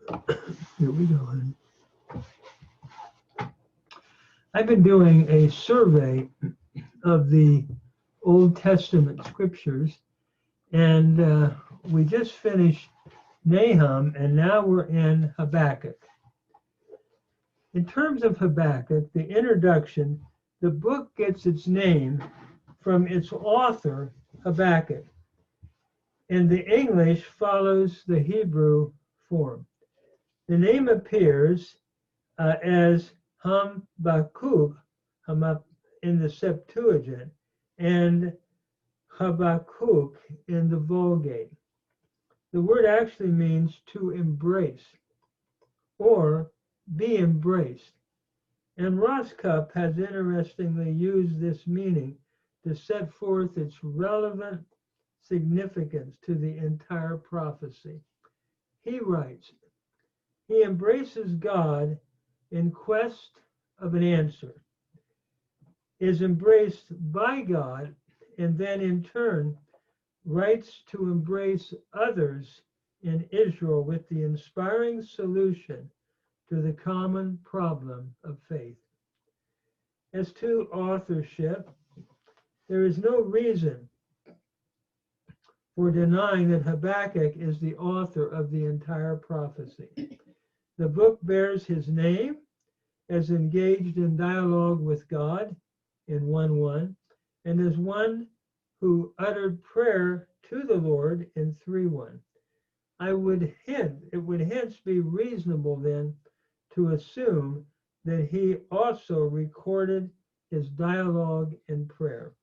Here we go. I've been doing a survey of the Old Testament Scriptures, and we just finished Nahum, and now we're in Habakkuk. In terms of Habakkuk, the introduction, the book gets its name from its author, Habakkuk, and the English follows the Hebrew form. The name appears as Habakkuk in the Septuagint and Habakkuk in the Vulgate. The word actually means to embrace or be embraced. And Roscup has interestingly used this meaning to set forth its relevant significance to the entire prophecy. He writes, he embraces God in quest of an answer, is embraced by God, and then in turn writes to embrace others in Israel with the inspiring solution to the common problem of faith. As to authorship, there is no reason for denying that Habakkuk is the author of the entire prophecy. The book bears his name as engaged in dialogue with God in 1:1, and as one who uttered prayer to the Lord in 3:1. It would hence be reasonable then to assume that he also recorded his dialogue in prayer.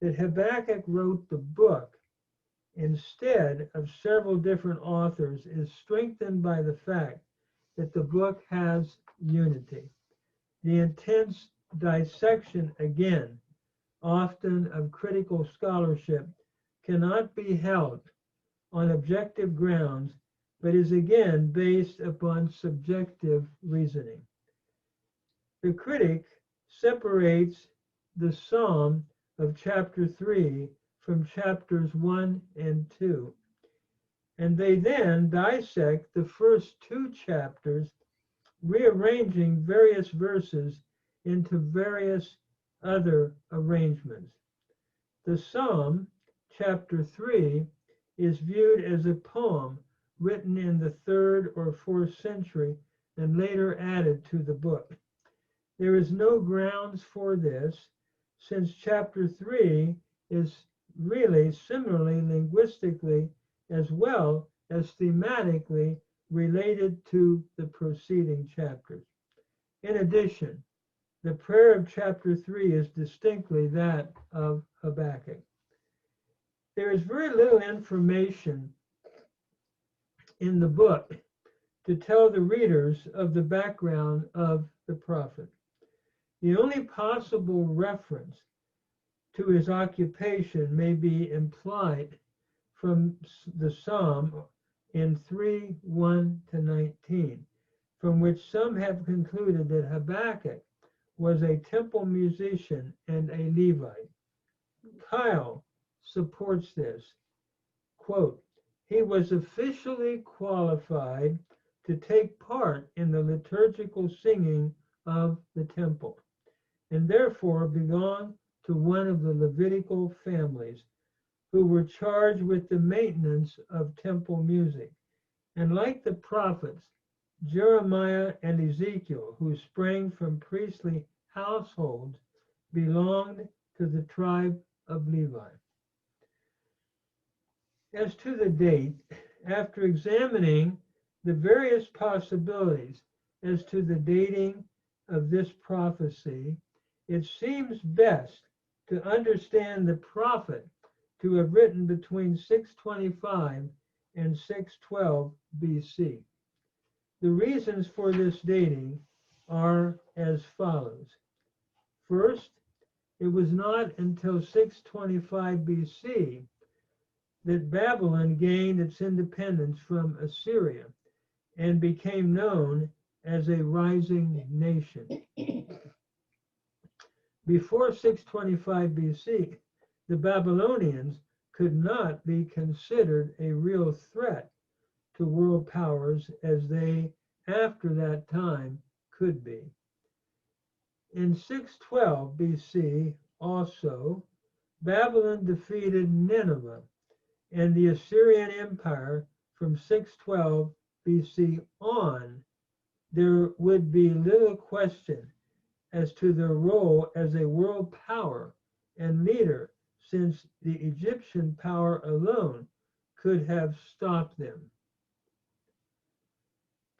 That Habakkuk wrote the book instead of several different authors is strengthened by the fact that the book has unity. The intense dissection, again, often of critical scholarship, cannot be held on objective grounds, but is again based upon subjective reasoning. The critic separates the Psalm of chapter 3 from chapters 1 and 2, and they then dissect the first two chapters, rearranging various verses into various other arrangements. The Psalm, chapter 3, is viewed as a poem written in the 3rd or 4th century and later added to the book. There is no grounds for this, since chapter 3 is really similarly linguistically as well as thematically related to the preceding chapters. In addition, the prayer of chapter 3 is distinctly that of Habakkuk. There is very little information in the book to tell the readers of the background of the prophet. The only possible reference to his occupation may be implied from the Psalm in 3:1-19, from which some have concluded that Habakkuk was a temple musician and a Levite. Kyle supports this. Quote, he was officially qualified to take part in the liturgical singing of the temple, and therefore belonged to one of the Levitical families who were charged with the maintenance of temple music. And like the prophets, Jeremiah and Ezekiel, who sprang from priestly households, belonged to the tribe of Levi. As to the date, after examining the various possibilities as to the dating of this prophecy, it seems best to understand the prophet to have written between 625 and 612 BC. The reasons for this dating are as follows. First, it was not until 625 BC that Babylon gained its independence from Assyria and became known as a rising nation. Before 625 BC, the Babylonians could not be considered a real threat to world powers as they, after that time, could be. In 612 BC, also, Babylon defeated Nineveh and the Assyrian Empire. From 612 BC on, there would be little question as to their role as a world power and leader, since the Egyptian power alone could have stopped them.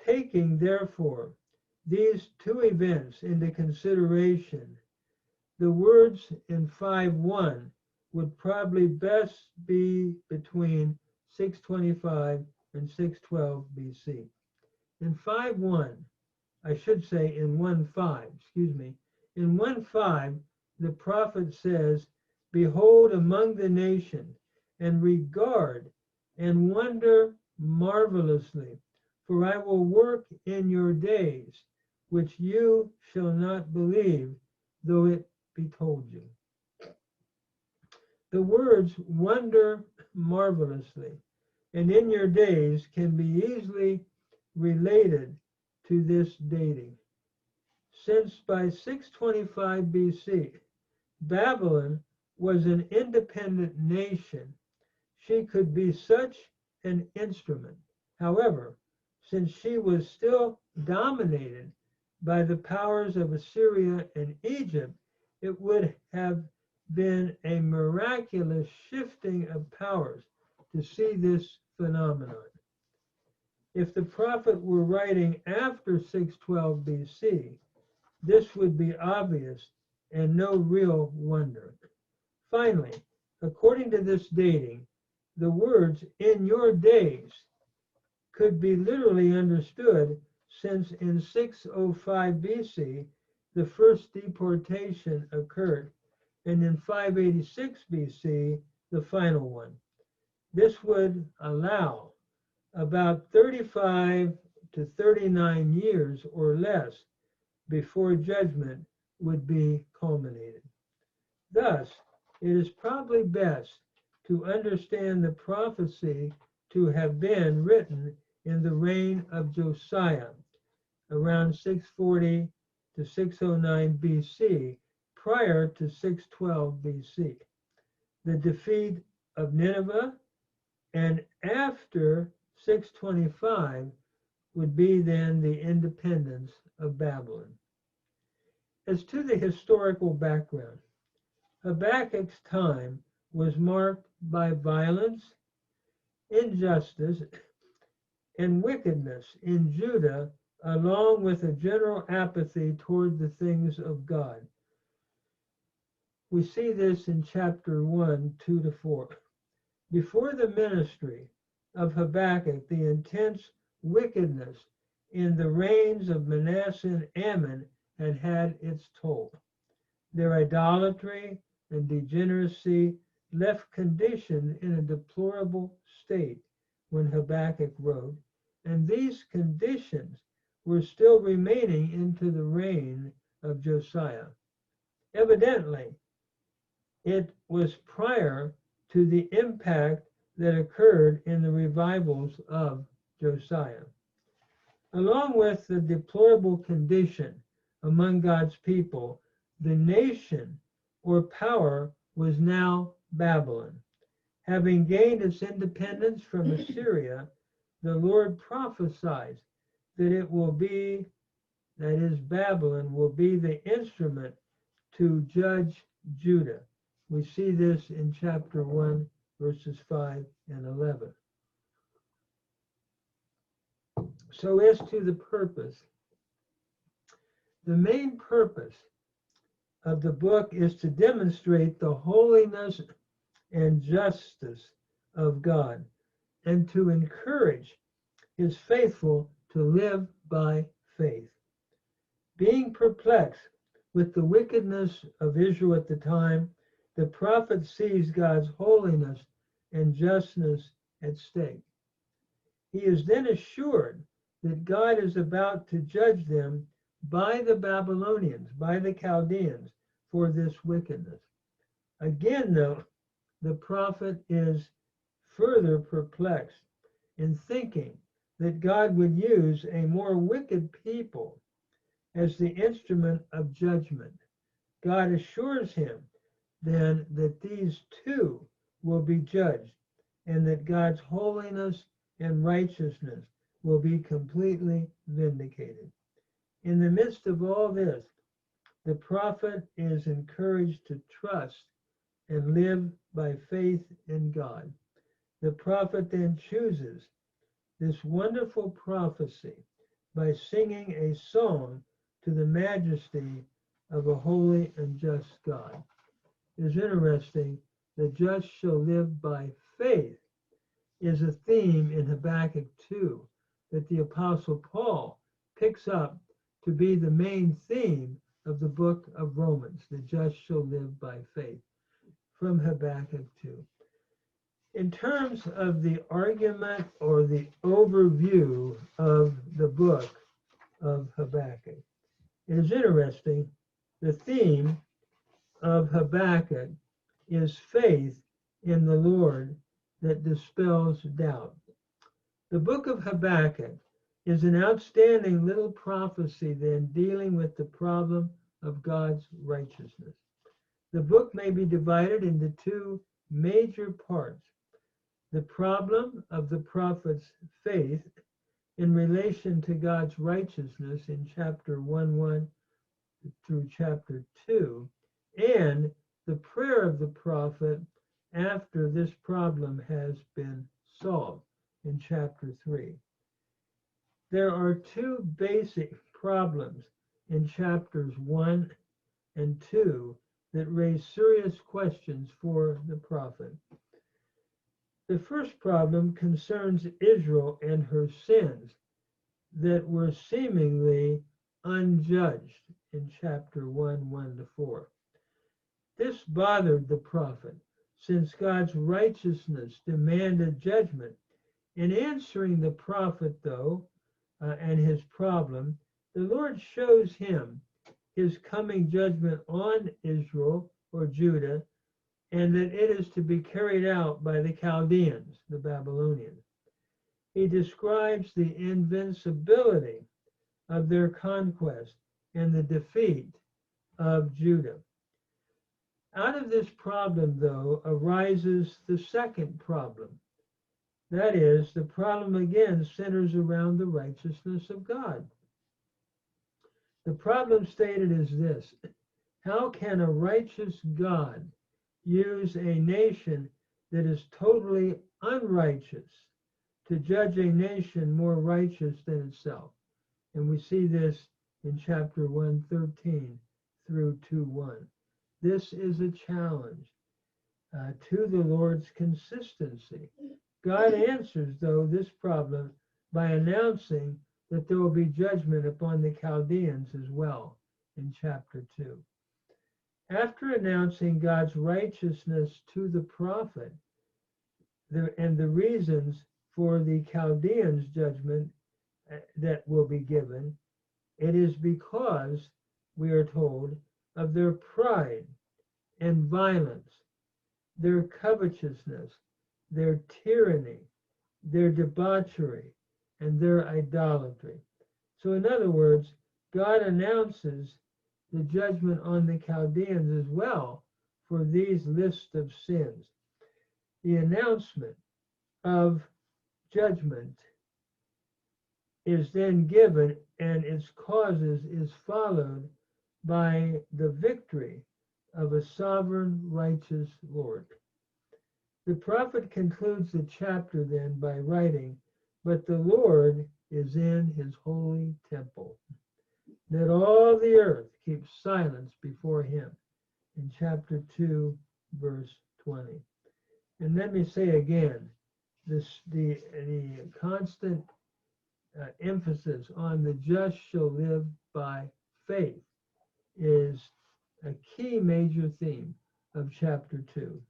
Taking, therefore, these two events into consideration, the words in 5:1 would probably best be between 625 and 612 BC. In 5:1, I should say in 1:5, excuse me, in 1:5, the prophet says, "Behold among the nations, and regard and wonder marvelously, for I will work in your days, which you shall not believe, though it be told you." The words "wonder marvelously" and "in your days" can be easily related to this dating, since by 625 BC, Babylon was an independent nation. She could be such an instrument. However, since she was still dominated by the powers of Assyria and Egypt, it would have been a miraculous shifting of powers to see this phenomenon. If the prophet were writing after 612 BC, this would be obvious and no real wonder. Finally, according to this dating, the words "in your days" could be literally understood, since in 605 BC, the first deportation occurred, and in 586 BC, the final one. This would allow about 35 to 39 years or less before judgment would be culminated. Thus, it is probably best to understand the prophecy to have been written in the reign of Josiah, around 640 to 609 BC, prior to 612 BC, the defeat of Nineveh, and after 625 would be then the independence of Babylon. As to the historical background, Habakkuk's time was marked by violence, injustice, and wickedness in Judah, along with a general apathy toward the things of God. We see this in chapter 1, 2 to 4. Before the ministry of Habakkuk, the intense wickedness in the reigns of Manasseh and Ammon had had its toll. Their idolatry and degeneracy left conditions in a deplorable state when Habakkuk wrote, and these conditions were still remaining into the reign of Josiah. Evidently, it was prior to the impact that occurred in the revivals of Josiah. Along with the deplorable condition among God's people, the nation or power was now Babylon. Having gained its independence from Assyria, the Lord prophesies that it will be, that is, Babylon will be the instrument to judge Judah. We see this in chapter 1, verses 5 and 11. So as to the purpose, the main purpose of the book is to demonstrate the holiness and justice of God, and to encourage his faithful to live by faith. Being perplexed with the wickedness of Israel at the time, the prophet sees God's holiness and justness at stake. He is then assured that God is about to judge them by the Babylonians, by the Chaldeans, for this wickedness. Again, though, the prophet is further perplexed in thinking that God would use a more wicked people as the instrument of judgment. God assures him then that these too will be judged, and that God's holiness and righteousness will be completely vindicated. In the midst of all this, the prophet is encouraged to trust and live by faith in God. The prophet then chooses this wonderful prophecy by singing a song to the majesty of a holy and just God. It is interesting, the just shall live by faith is a theme in Habakkuk 2 that the Apostle Paul picks up to be the main theme of the book of Romans. The just shall live by faith, from Habakkuk 2. In terms of the argument or the overview of the book of Habakkuk, it is interesting. The theme of Habakkuk is faith in the Lord that dispels doubt. The book of Habakkuk is an outstanding little prophecy then dealing with the problem of God's righteousness. The book may be divided into two major parts. The problem of the prophet's faith in relation to God's righteousness in chapter 1:1 through chapter 2, and the prayer of the prophet after this problem has been solved in chapter 3. There are two basic problems in chapters 1 and 2 that raise serious questions for the prophet. The first problem concerns Israel and her sins that were seemingly unjudged in chapter 1:1-4. This bothered the prophet, since God's righteousness demanded judgment. In answering the prophet, though, and his problem, the Lord shows him his coming judgment on Israel or Judah, and that it is to be carried out by the Chaldeans, the Babylonians. He describes the invincibility of their conquest and the defeat of Judah. Out of this problem, though, arises the second problem. That is, the problem again centers around the righteousness of God. The problem stated is this: how can a righteous God use a nation that is totally unrighteous to judge a nation more righteous than itself? And we see this in chapter 1:13 through 2:1. This is a challenge to the Lord's consistency. God answers, though, this problem by announcing that there will be judgment upon the Chaldeans as well in chapter 2. After announcing God's righteousness to the prophet and the reasons for the Chaldeans' judgment that will be given, it is because, we are told, of their pride and violence, their covetousness, their tyranny, their debauchery, and their idolatry. So in other words, God announces the judgment on the Chaldeans as well for these lists of sins. The announcement of judgment is then given, and its causes is followed by the victory of a sovereign, righteous Lord. The prophet concludes the chapter then by writing, "But the Lord is in his holy temple. Let all the earth keep silence before him," in chapter 2, verse 20. And let me say again, the constant emphasis on the just shall live by faith is a key major theme of chapter 2.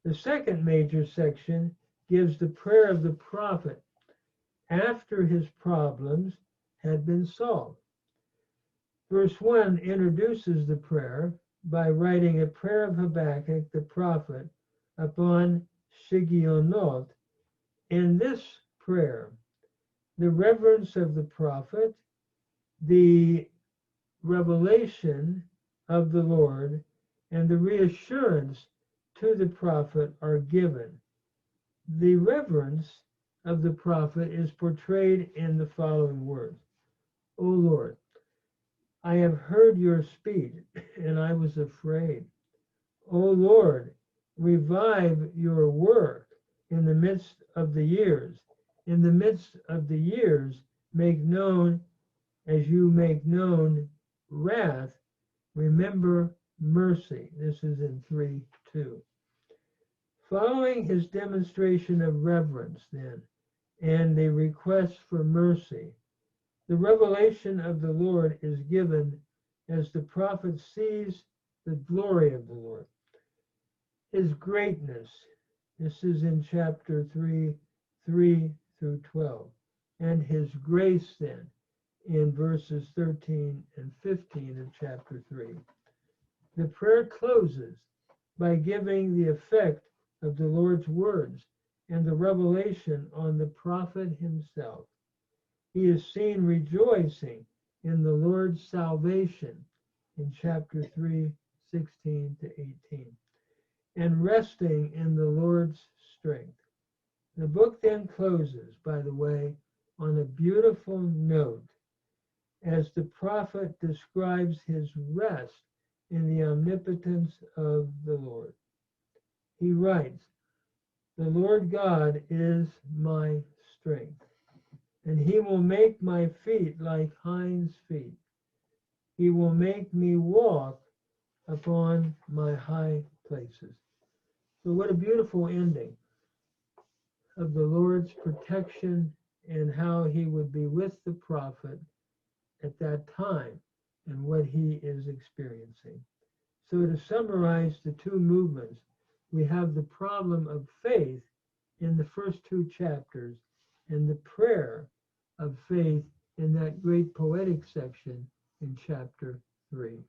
The second major section gives the prayer of the prophet after his problems had been solved. Verse 1 introduces the prayer by writing a prayer of Habakkuk the prophet upon Shigionot. In this prayer, the reverence of the prophet, the revelation of the Lord, and the reassurance to the prophet are given. The reverence of the prophet is portrayed in the following words. O Lord, I have heard your speed, and I was afraid. O Lord, revive your work in the midst of the years. In the midst of the years, make known, as you make known wrath, remember mercy. This is in 3:2. Following his demonstration of reverence, then, and the request for mercy, the revelation of the Lord is given as the prophet sees the glory of the Lord, his greatness. This is in chapter 3:3-12, and his grace, then, in verses 13 and 15 of chapter 3. The prayer closes by giving the effect of the Lord's words and the revelation on the prophet himself. He is seen rejoicing in the Lord's salvation in chapter 3:16-18, and resting in the Lord's strength. The book then closes, by the way, on a beautiful note as the prophet describes his rest in the omnipotence of the Lord. He writes, "The Lord God is my strength, and he will make my feet like hinds' feet. He will make me walk upon my high places." So what a beautiful ending of the Lord's protection and how he would be with the prophet at that time and what he is experiencing. So to summarize the two movements, we have the problem of faith in the first two chapters and the prayer of faith in that great poetic section in chapter 3.